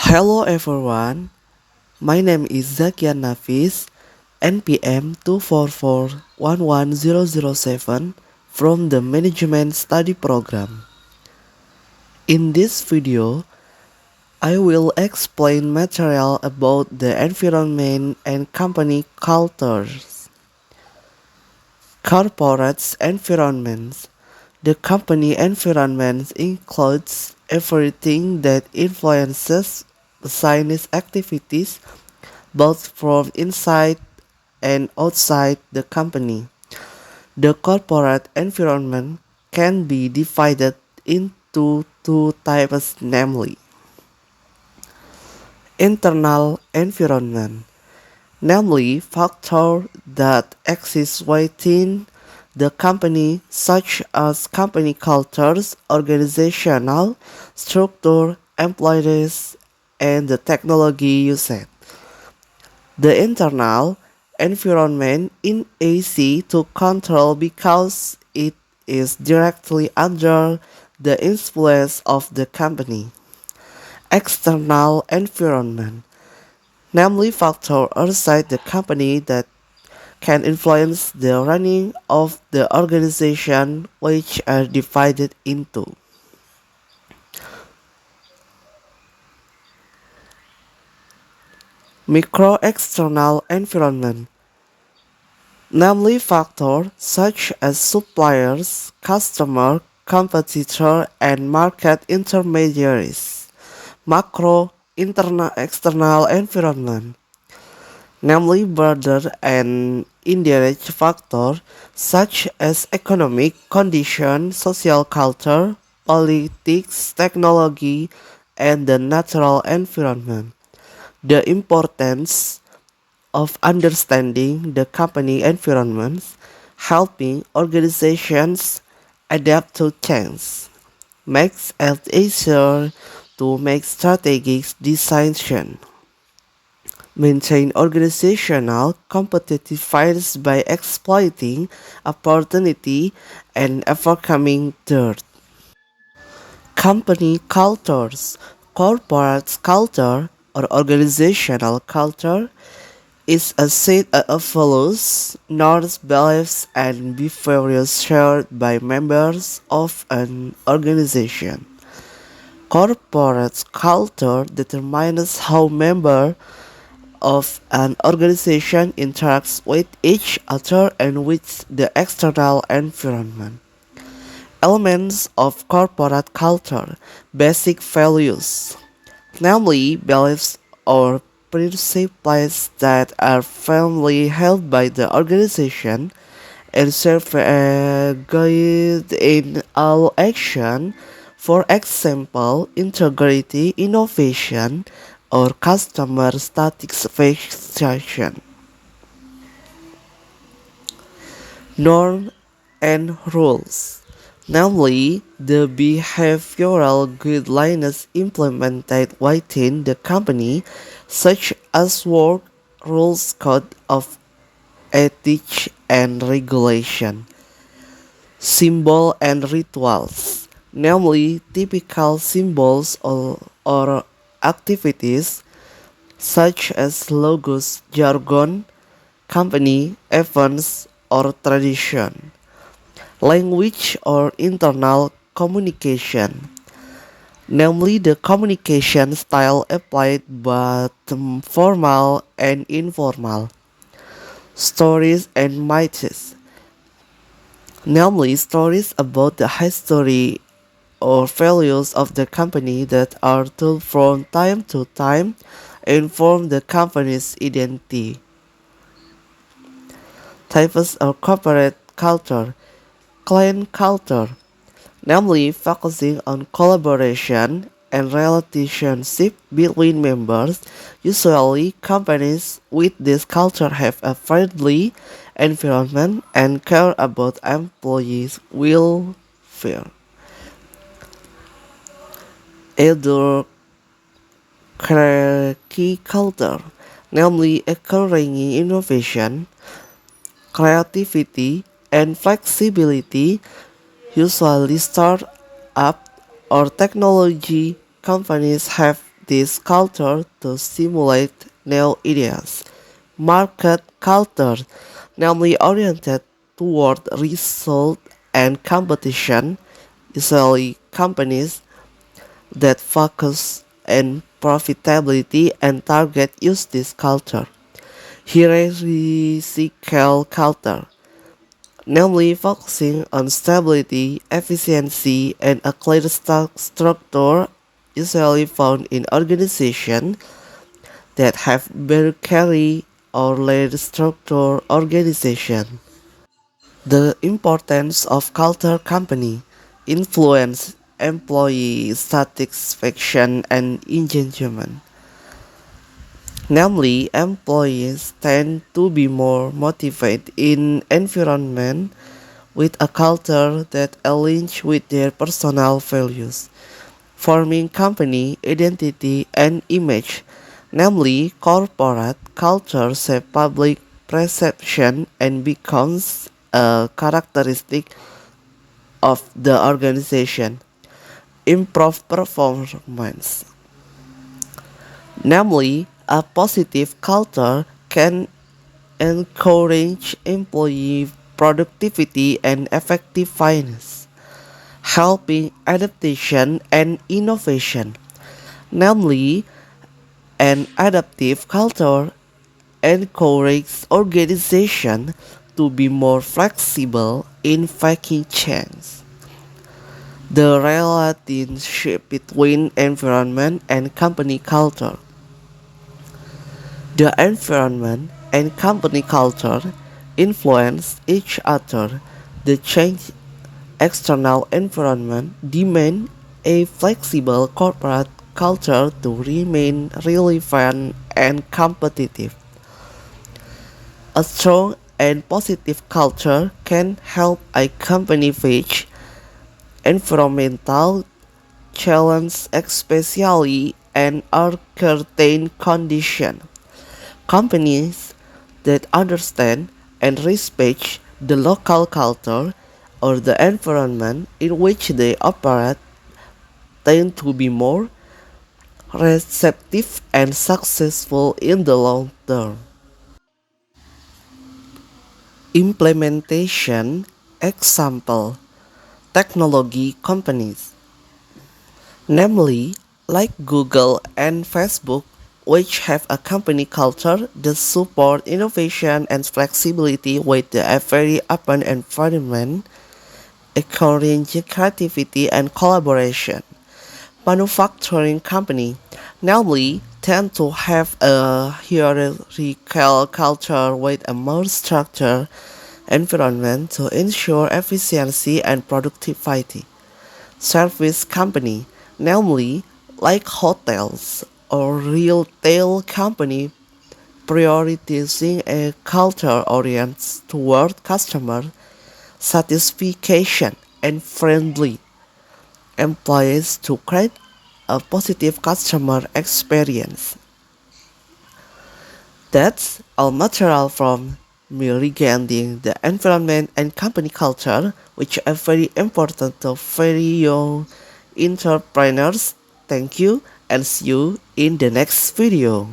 Hello everyone, my name is Zakian Nafis, NPM 244-11007 from the Management Study Program. In this video, I will explain material about the environment and company cultures. Corporate environments. The company environment includes everything that influences business activities both from inside and outside the company. The corporate environment can be divided into two types, namely internal environment, namely factors that exist within the company such as company cultures, organizational structure, employees, and the technology used. The internal environment is easy to control because it is directly under the influence of the company. External environment, namely factors outside the company that can influence the running of the organization, which are divided into micro-external environment, namely factors such as suppliers, customer, competitor, and market intermediaries. Macro internal external environment, namely broader and indirect factors such as economic condition, social culture, politics, technology, and the natural environment. The importance of understanding the company environments, helping organizations adapt to change, makes it easier to make strategic decisions, maintain organizational competitiveness by exploiting opportunity and overcoming threats. Company cultures, corporate culture, or organizational culture is a set of values, norms, beliefs, and behaviors shared by members of an organization. Corporate culture determines how members of an organization interacts with each other and with the external environment. Elements of corporate culture, basic values, namely beliefs or principles that are firmly held by the organization and serve as a guide in all action, for example, integrity, innovation, or customer satisfaction. Norm and rules, namely the behavioral guidelines implemented within the company, such as work rules, code of ethics, and regulation. Symbol and rituals, namely typical symbols or activities such as logos, jargon, company, events, or tradition. Language or internal communication, namely the communication style applied both formal and informal. Stories and myths, namely stories about the history or values of the company that are told from time to time and form the company's identity. Types of corporate culture, clan culture, namely focusing on collaboration and relationship between members. Usually, companies with this culture have a friendly environment and care about employees' welfare. Elder key culture, namely encouraging innovation, creativity, and flexibility. Usually, startup or technology companies have this culture to stimulate new ideas. Market culture, namely oriented toward result and competition, usually companies that focus on profitability and target use this culture. Hierarchical culture, namely focusing on stability, efficiency, and a clear structure, usually found in organizations that have bureaucracy or laid structure organization. The importance of culture company influence employee satisfaction and engagement. Namely, employees tend to be more motivated in environment with a culture that aligns with their personal values, forming company identity and image. Namely, corporate culture shapes public perception and becomes a characteristic of the organization. Improve performance. Namely, a positive culture can encourage employee productivity and effectiveness, helping adaptation and innovation. Namely, an adaptive culture encourages organization to be more flexible in facing change. The relationship between environment and company culture. The environment and company culture influence each other. The changed external environment demands a flexible corporate culture to remain relevant and competitive. A strong and positive culture can help a company face environmental challenges, especially in uncertain conditions. Companies that understand and respect the local culture or the environment in which they operate tend to be more receptive and successful in the long term. Implementation example technology companies, namely like Google and Facebook, which have a company culture that support innovation and flexibility with a very open environment, encouraging creativity and collaboration. Manufacturing company, namely, tend to have a hierarchical culture with a more structured environment to ensure efficiency and productivity. Service company, namely like hotels or retail company, prioritizing a culture oriented toward customer satisfaction and friendly employees to create a positive customer experience. That's all material from me regarding the environment and company culture, which are very important to very young entrepreneurs. Thank you and see you in the next video.